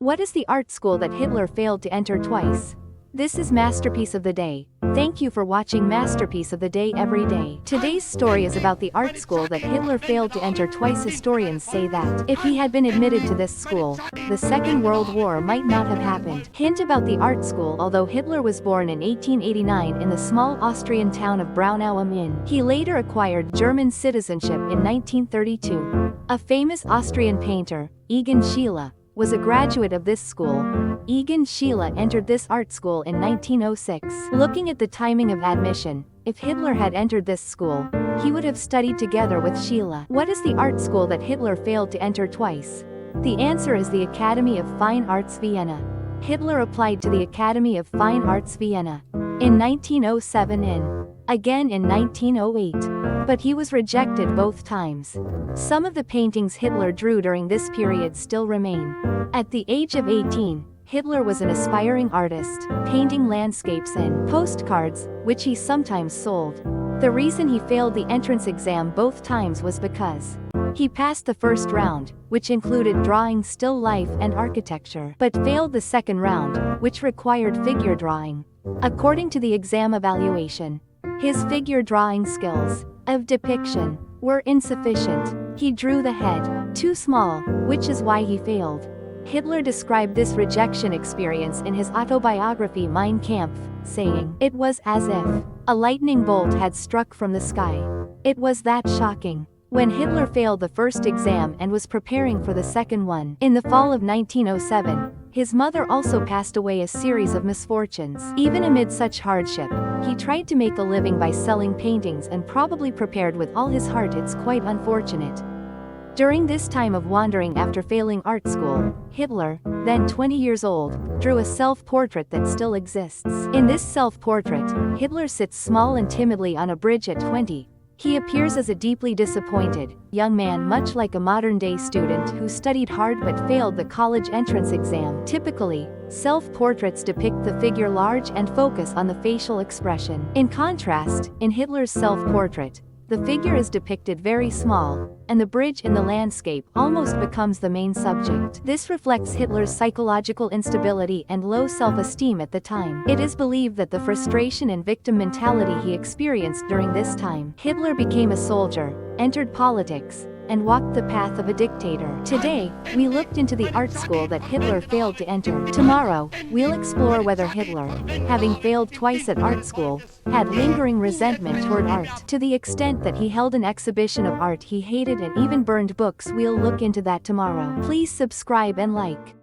What is the art school that Hitler failed to enter twice? This is Masterpiece of the Day. Thank you for watching Masterpiece of the Day every day. Today's story is about the art school that Hitler failed to enter twice. Historians say that if he had been admitted to this school, the Second World War might not have happened. Hint about the art school. Although Hitler was born in 1889 in the small Austrian town of Braunau am Inn, he later acquired German citizenship in 1932. A famous Austrian painter, Egon Schiele, was a graduate of this school. Egon Schiele entered this art school in 1906. Looking at the timing of admission, if Hitler had entered this school, he would have studied together with Schiele. What is the art school that Hitler failed to enter twice? The answer is the Academy of Fine Arts Vienna. Hitler applied to the Academy of Fine Arts Vienna in 1907 and again in 1908, but he was rejected both times. Some of the paintings Hitler drew during this period still remain. At the age of 18, Hitler was an aspiring artist, painting landscapes and postcards, which he sometimes sold. The reason he failed the entrance exam both times was because he passed the first round, which included drawing still life and architecture, but failed the second round, which required figure drawing. According to the exam evaluation, his figure drawing skills of depiction were insufficient. He drew the head too small, which is why he failed. Hitler described this rejection experience in his autobiography Mein Kampf, saying, "It was as if a lightning bolt had struck from the sky. It was that shocking." When Hitler failed the first exam and was preparing for the second one, in the fall of 1907, his mother also passed away. A series of misfortunes. Even amid such hardship, he tried to make a living by selling paintings and probably prepared with all his heart. It's quite unfortunate. During this time of wandering after failing art school, Hitler, then 20 years old, drew a self-portrait that still exists. In this self-portrait, Hitler sits small and timidly on a bridge at 20. He appears as a deeply disappointed young man, much like a modern-day student who studied hard but failed the college entrance exam. Typically, self-portraits depict the figure large and focus on the facial expression. In contrast, in Hitler's self-portrait, the figure is depicted very small, and the bridge in the landscape almost becomes the main subject. This reflects Hitler's psychological instability and low self-esteem at the time. It is believed that the frustration and victim mentality he experienced during this time. Hitler became a soldier, entered politics, and walked the path of a dictator. Today, we looked into the art school that Hitler failed to enter. Tomorrow, we'll explore whether Hitler, having failed twice at art school, had lingering resentment toward art, to the extent that he held an exhibition of art he hated and even burned books. We'll look into that tomorrow. Please subscribe and like.